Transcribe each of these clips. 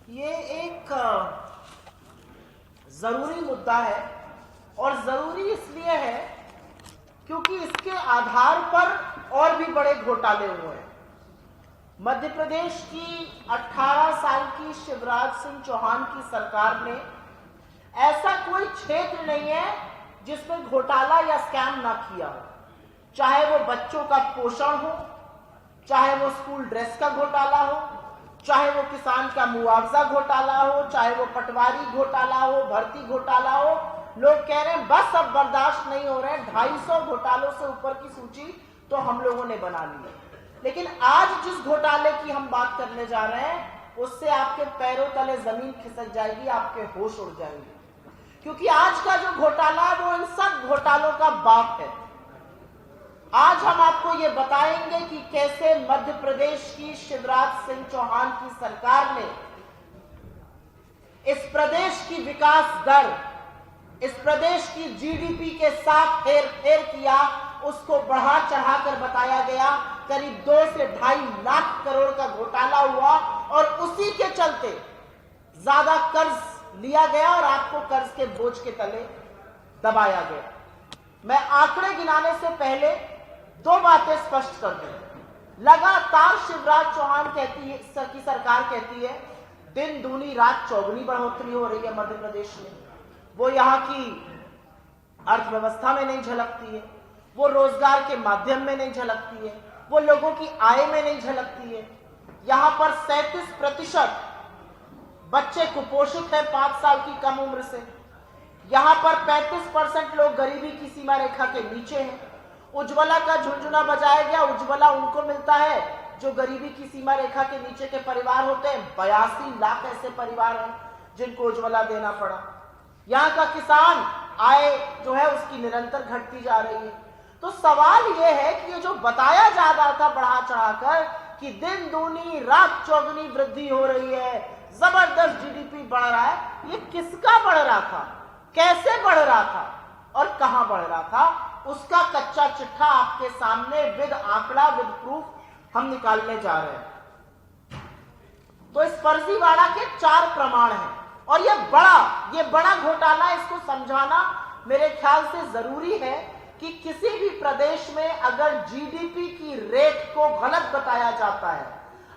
ये एक जरूरी मुद्दा है और जरूरी इसलिए है क्योंकि इसके आधार पर और भी बड़े घोटाले हुए हैं। मध्य प्रदेश की 18 साल की शिवराज सिंह चौहान की सरकार ने ऐसा कोई क्षेत्र नहीं है जिसमें घोटाला या स्कैम ना किया हो, चाहे वो बच्चों का पोषण हो, चाहे वो स्कूल ड्रेस का घोटाला हो, चाहे वो किसान का मुआवजा घोटाला हो, चाहे वो पटवारी घोटाला हो, भर्ती घोटाला हो। लोग कह रहे हैं बस अब बर्दाश्त नहीं हो रहे हैं, 250 घोटालों से ऊपर की सूची तो हम लोगों ने बना ली है। लेकिन आज जिस घोटाले की हम बात करने जा रहे हैं उससे आपके पैरों तले जमीन खिसक जाएगी, आपके होश उड़ जाएंगे, क्योंकि आज का जो घोटाला है वो इन सब घोटालों का बाप है। आज हम आपको ये बताएंगे कि कैसे मध्य प्रदेश की शिवराज सिंह चौहान की सरकार ने इस प्रदेश की विकास दर, इस प्रदेश की जीडीपी के साथ हेर किया, उसको बढ़ा चढ़ाकर बताया गया। करीब 2 से 2.5 लाख करोड़ का घोटाला हुआ और उसी के चलते ज्यादा कर्ज लिया गया और आपको कर्ज के बोझ के तले दबाया गया। मैं आंकड़े गिनाने से पहले 2 बातें स्पष्ट कर दूं। लगातार शिवराज चौहान की सरकार कहती है दिन दूनी रात चौगुनी बढ़ोतरी हो रही है मध्य प्रदेश में। वो यहां की अर्थव्यवस्था में नहीं झलकती है, वो रोजगार के माध्यम में नहीं झलकती है, वो लोगों की आय में नहीं झलकती है। यहां पर 37% बच्चे कुपोषित है 5 साल की कम उम्र से। यहां पर 35% लोग गरीबी की सीमा रेखा के नीचे हैं। उज्ज्वला का झुंझुना बजाया गया, उज्ज्वला उनको मिलता है जो गरीबी की सीमा रेखा के नीचे के परिवार होते हैं। 82 लाख ऐसे परिवार हैं जिनको उज्ज्वला देना पड़ा। यहाँ का किसान आय जो है उसकी निरंतर घटती जा रही है। तो सवाल ये है कि ये जो बताया जा रहा था बढ़ा चढ़ाकर कि दिन दूनी रात चौगुनी वृद्धि हो रही है, जबरदस्त जीडीपी बढ़ रहा है, ये किसका बढ़ रहा था, कैसे बढ़ रहा था और कहां बढ़ रहा था, उसका कच्चा चिट्ठा आपके सामने विद आंकड़ा, विद प्रूफ हम निकालने जा रहे हैं। तो इस फर्जीवाड़ा के 4 प्रमाण हैं और ये बड़ा घोटाला, इसको समझाना मेरे ख्याल से जरूरी है कि किसी भी प्रदेश में अगर जीडीपी की रेट को गलत बताया जाता है,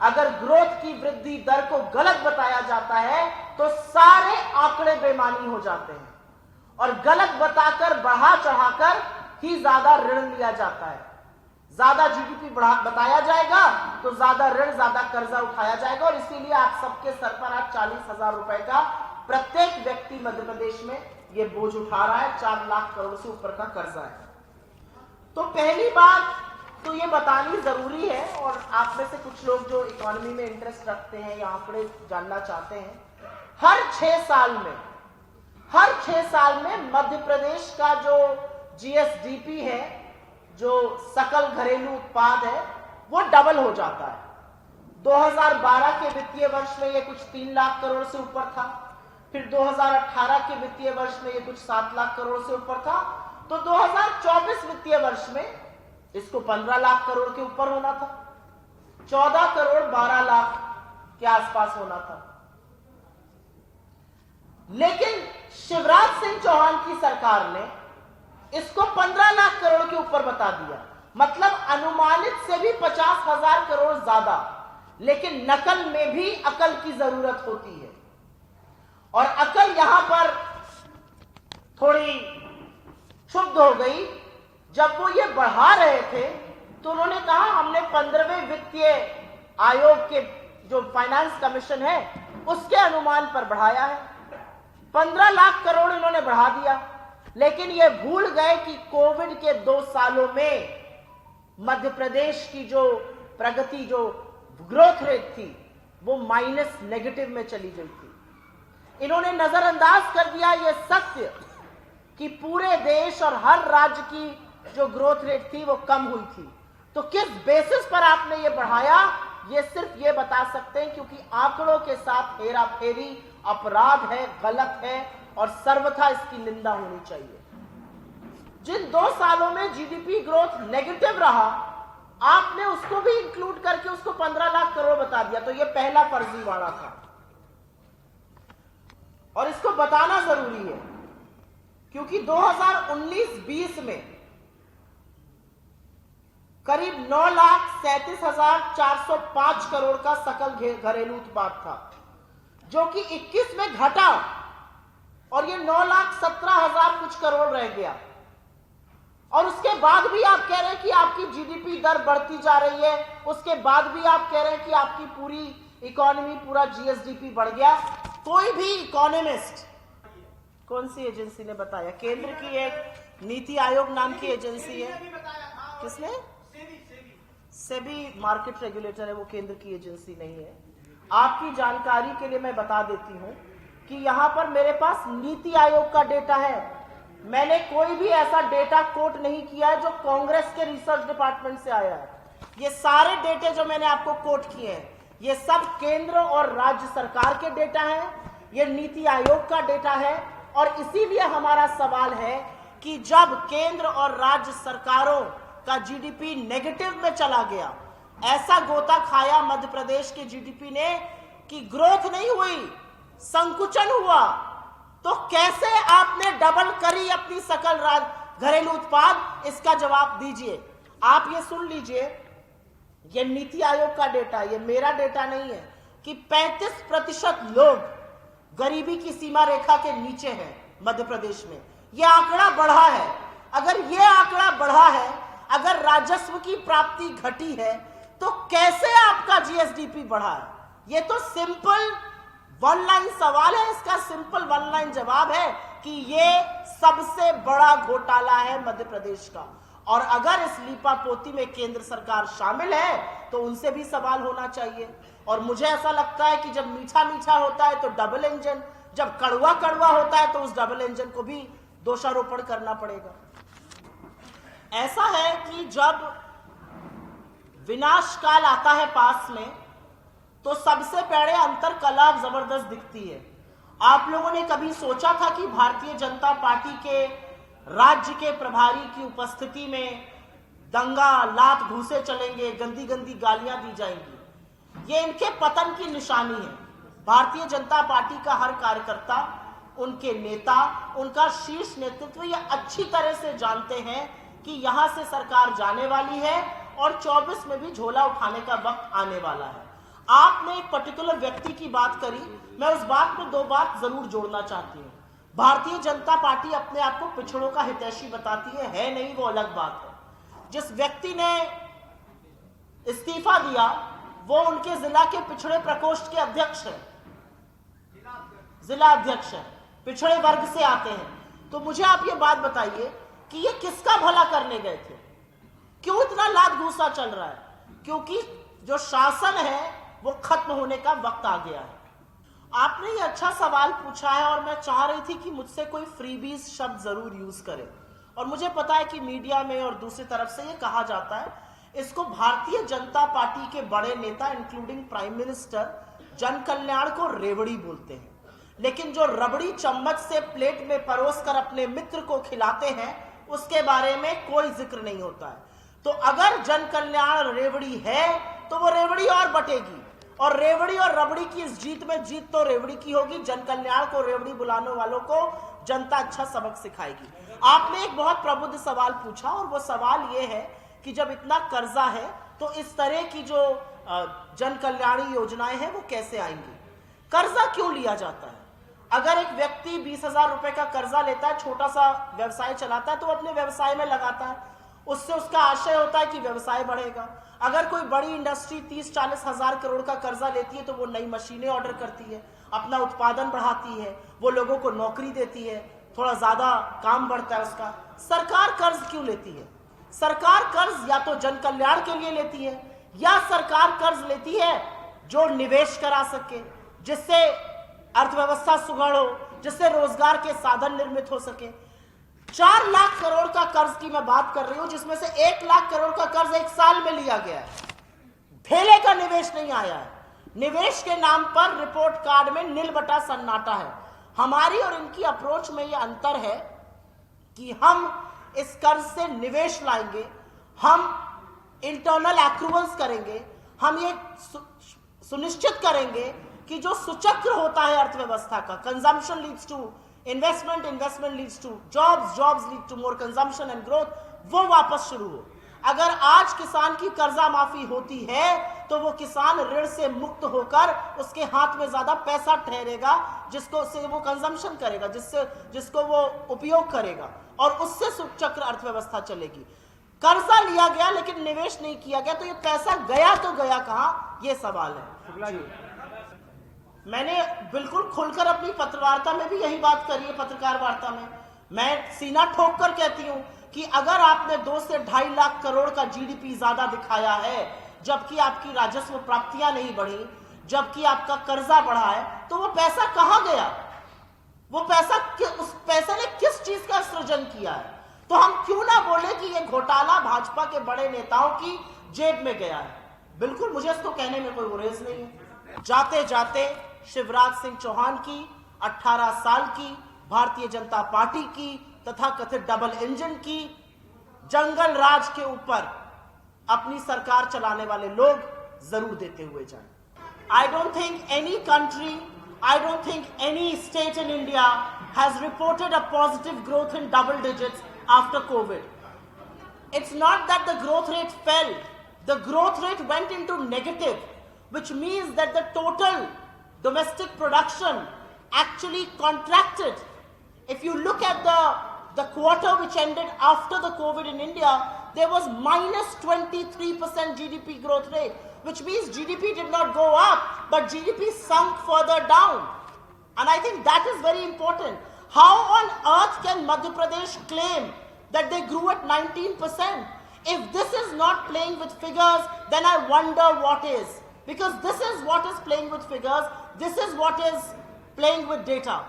अगर ग्रोथ की वृद्धि दर को गलत बताया जाता है तो सारे आंकड़े बेमानी हो जाते हैं और गलत बताकर बढ़ा चढ़ाकर ही ज्यादा ऋण लिया जाता है। ज्यादा जीडीपी बताया जाएगा तो ज्यादा ऋण, ज्यादा कर्जा उठाया जाएगा और इसीलिए आप सबके सर पर आज 40,000 रुपए का प्रत्येक व्यक्ति मध्य प्रदेश में ये बोझ उठा रहा है। 4 लाख करोड़ से ऊपर का कर्जा है। तो पहली बात तो ये बतानी जरूरी है और आप में से कुछ लोग जो इकोनॉमी में इंटरेस्ट रखते हैं या आंकड़े जानना चाहते हैं, हर 6 साल में मध्य प्रदेश का जो जीएसडीपी है, जो सकल घरेलू उत्पाद है, वो डबल हो जाता है। 2012 के वित्तीय वर्ष में ये कुछ 3 लाख करोड़ से ऊपर था, फिर 2018 के वित्तीय वर्ष में ये कुछ 7 लाख करोड़ से ऊपर था, तो 2024 वित्तीय वर्ष में इसको 15 लाख करोड़ के ऊपर होना था, 14 करोड़ 12 लाख के आसपास होना था। लेकिन शिवराज सिंह चौहान की सरकार ने इसको 15 लाख करोड़ के ऊपर बता दिया, मतलब अनुमानित से भी 50,000 करोड़ ज्यादा। लेकिन नकल में भी अकल की जरूरत होती है और अकल यहां पर थोड़ी क्षुब्ध हो गई। जब वो ये बढ़ा रहे थे तो उन्होंने कहा हमने 15वें वित्तीय आयोग के जो फाइनेंस कमीशन है उसके अनुमान पर बढ़ाया है। 15 लाख करोड़ इन्होंने बढ़ा दिया, लेकिन ये भूल गए कि कोविड के 2 सालों में मध्य प्रदेश की जो प्रगति, जो ग्रोथ रेट थी, वो नेगेटिव में चली गई थी। इन्होंने नजरअंदाज कर दिया ये सत्य कि पूरे देश और हर राज्य की जो ग्रोथ रेट थी वो कम हुई थी। तो किस बेसिस पर आपने ये बढ़ाया, ये सिर्फ ये बता सकते हैं क्योंकि आंकड़ों के साथ हेराफेरी अपराध है, गलत है और सर्वथा इसकी निंदा होनी चाहिए। जिन 2 सालों में जीडीपी ग्रोथ नेगेटिव रहा, आपने उसको भी इंक्लूड करके उसको 15 लाख करोड़ बता दिया, तो ये पहला फर्जीवाड़ा था। और इसको बताना जरूरी है क्योंकि 2019-20 में करीब 9,37,405 करोड़ का सकल घरेलू उत्पाद था, जो कि 21 में घटा और ये 9,17,000 कुछ करोड़ रह गया। और उसके बाद भी आप कह रहे हैं कि आपकी जीडीपी दर बढ़ती जा रही है, उसके बाद भी आप कह रहे हैं कि आपकी पूरी इकोनॉमी, पूरा जीएसडीपी बढ़ गया। कोई भी इकोनॉमिस्ट, कौन सी एजेंसी ने बताया? केंद्र की एक नीति आयोग नाम की एजेंसी है। किसने? सेबी मार्केट रेगुलेटर है, वो केंद्र की एजेंसी नहीं है। आपकी जानकारी के लिए मैं बता देती हूं कि यहां पर मेरे पास नीति आयोग का डेटा है। मैंने कोई भी ऐसा डेटा कोट नहीं किया है जो कांग्रेस के रिसर्च डिपार्टमेंट से आया है। ये सारे डेटे जो मैंने आपको कोट किए हैं, ये सब केंद्र और राज्य सरकार के डेटा हैं, ये नीति आयोग का डेटा है। और इसीलिए हमारा सवाल है कि जब केंद्र और राज्य सरकारों का जीडीपी नेगेटिव में चला गया, ऐसा गोता खाया मध्य प्रदेश के जीडीपी ने कि ग्रोथ नहीं हुई, संकुचन हुआ, तो कैसे आपने डबल करी अपनी सकल घरेलू उत्पाद? इसका जवाब दीजिए। आप ये सुन लीजिए, ये नीति आयोग का डेटा, ये मेरा डेटा नहीं है, कि 35% लोग गरीबी की सीमा रेखा के नीचे हैं मध्य प्रदेश में। यह आंकड़ा बढ़ा है। अगर यह आंकड़ा बढ़ा है, अगर राजस्व की प्राप्ति घटी है, तो कैसे आपका जीएसडीपी बढ़ा है? यह तो सिंपल वन लाइन सवाल है। इसका सिंपल वन लाइन जवाब है कि यह सबसे बड़ा घोटाला है मध्य प्रदेश का। और अगर इस लीपापोती में केंद्र सरकार शामिल है तो उनसे भी सवाल होना चाहिए। और मुझे ऐसा लगता है कि जब मीठा मीठा होता है तो डबल इंजन, जब कड़वा कड़वा होता है तो उस डबल इंजन को भी दोषारोपण करना पड़ेगा। ऐसा है कि जब विनाश काल आता है पास में, तो सबसे पहले अंतर कला जबरदस्त दिखती है। आप लोगों ने कभी सोचा था कि भारतीय जनता पार्टी के राज्य के प्रभारी की उपस्थिति में दंगा, लात, घूसे चलेंगे, गंदी गंदी गालियां दी जाएंगी? ये इनके पतन की निशानी है। भारतीय जनता पार्टी का हर कार्यकर्ता, उनके नेता, उनका शीर्ष नेतृत्व ये अच्छी तरह से जानते हैं कि यहां से सरकार जाने वाली है और 24 में भी झोला उठाने का वक्त आने वाला है। आपने एक पर्टिकुलर व्यक्ति की बात करी, मैं उस बात में दो बात जरूर जोड़ना चाहती हूं। भारतीय जनता पार्टी अपने आप को पिछड़ों का हितैषी बताती है नहीं, वो अलग बात है। जिस व्यक्ति ने इस्तीफा दिया वो उनके जिला के पिछड़े प्रकोष्ठ के अध्यक्ष हैं, जिला अध्यक्ष हैं, पिछड़े वर्ग से आते हैं। तो मुझे आप ये बात बताइए कि ये किसका भला करने गए थे? क्यों इतना लात घूसा चल रहा है? क्योंकि जो शासन है वो खत्म होने का वक्त आ गया है। आपने ये अच्छा सवाल पूछा है और मैं चाह रही थी कि मुझसे कोई फ्रीबीज शब्द जरूर यूज करे। और मुझे पता है कि मीडिया में और दूसरी तरफ से ये कहा जाता है, इसको भारतीय जनता पार्टी के बड़े नेता इंक्लूडिंग प्राइम मिनिस्टर जन कल्याण को रेवड़ी बोलते हैं। लेकिन जो रबड़ी चम्मच से प्लेट में परोस कर अपने मित्र को खिलाते हैं, उसके बारे में कोई जिक्र नहीं होता है। तो अगर जन कल्याण रेवड़ी है तो वो रेवड़ी और बटेगी, और रेवड़ी और रबड़ी की इस जीत में जीत तो रेवड़ी की होगी। जन कल्याण को रेवड़ी बुलाने वालों को जनता अच्छा सबक सिखाएगी। आपने एक बहुत प्रबुद्ध सवाल पूछा और वो सवाल ये है कि जब इतना कर्जा है तो इस तरह की जो जन कल्याणी योजनाएं हैं वो कैसे आएंगी? कर्जा क्यों लिया जाता है? अगर एक व्यक्ति 20,000 रुपए का कर्जा लेता है, छोटा सा व्यवसाय चलाता है, तो अपने व्यवसाय में लगाता है, उससे उसका आशय होता है कि व्यवसाय बढ़ेगा। अगर कोई बड़ी इंडस्ट्री 30-40 हजार करोड़ का कर्जा लेती है तो वो नई मशीनें ऑर्डर करती है, अपना उत्पादन बढ़ाती है, वो लोगों को नौकरी देती है, थोड़ा ज्यादा काम बढ़ता है उसका। सरकार कर्ज क्यों लेती है? सरकार कर्ज या तो जन कल्याण के लिए लेती है, या सरकार कर्ज लेती है जो निवेश करा सके, जिससे अर्थव्यवस्था सुगढ़ हो, जिससे रोजगार के साधन निर्मित हो सके। 4 लाख करोड़ का कर्ज की मैं बात कर रही हूं, जिसमें से 1 लाख करोड़ का कर्ज 1 साल में लिया गया है। ढेले का निवेश नहीं आया है। निवेश के नाम पर रिपोर्ट कार्ड में नील बटा सन्नाटा है। हमारी और इनकी अप्रोच में यह अंतर है कि हम इस कर्ज से निवेश लाएंगे, हम इंटरनल एक्रूवल्स करेंगे, हम ये सुनिश्चित करेंगे कि जो सुचक्र होता है अर्थव्यवस्था का, consumption leads to investment, investment leads to jobs, jobs lead to more consumption and growth, वो वापस शुरू हो। अगर आज किसान की कर्जा माफी होती है तो वो किसान ऋण से मुक्त होकर उसके हाथ में ज्यादा पैसा ठहरेगा, जिसको से वो कंजम्पशन करेगा, जिसको वो उपयोग करेगा, और उससे सुचक्र अर्थव्यवस्था चलेगी। कर्जा लिया गया लेकिन निवेश नहीं किया गया, तो ये पैसा गया तो गया कहां, ये सवाल है। मैंने बिल्कुल खुलकर अपनी पत्रवार्ता में भी यही बात करी है, पत्रकार वार्ता में मैं सीना ठोक कर कहती हूं कि अगर आपने 2 से 2.5 लाख करोड़ का जीडीपी ज्यादा दिखाया है, जबकि आपकी राजस्व प्राप्तियां नहीं बढ़ी, जबकि आपका कर्जा बढ़ा है, तो वो पैसा कहां गया? वो पैसा उस पैसे ने किस चीज का सृजन किया है? तो हम क्यों ना बोले कि ये घोटाला भाजपा के बड़े नेताओं की जेब में गया है। बिल्कुल, मुझे इसको कहने में कोई गुरेज नहीं है। जाते जाते शिवराज सिंह चौहान की 18 साल की भारतीय जनता पार्टी की तथा कथित डबल इंजन की जंगल राज के ऊपर अपनी सरकार चलाने वाले लोग जरूर देते हुए जाएं। I don't think any country, I don't think any state in India has reported a positive growth in double digits after COVID. It's not that the growth rate fell, the growth rate went into negative, which means that the total domestic production actually contracted. If you look at the quarter which ended after the COVID in India, there was minus 23% GDP growth rate, which means GDP did not go up, but GDP sunk further down. And I think that is very important. How on earth can Madhya Pradesh claim that they grew at 19%? If this is not playing with figures, then I wonder what is. Because this is what is playing with figures, this is what is playing with data.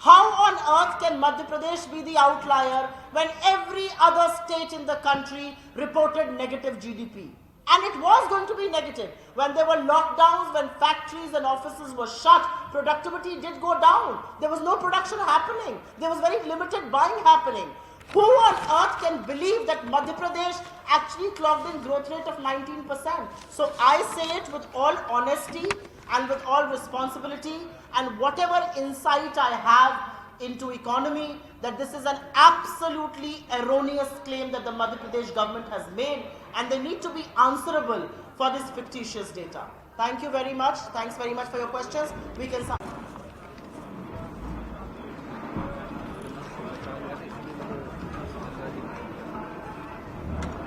How on earth can Madhya Pradesh be the outlier when every other state in the country reported negative GDP? And it was going to be negative. When there were lockdowns, when factories and offices were shut, productivity did go down. There was no production happening. There was very limited buying happening. Who on earth can believe that Madhya Pradesh actually clocked in growth rate of 19%? So I say it with all honesty and with all responsibility and whatever insight I have into economy, that this is an absolutely erroneous claim that the Madhya Pradesh government has made, and they need to be answerable for this fictitious data. Thank you very much. Thanks very much for your questions. We can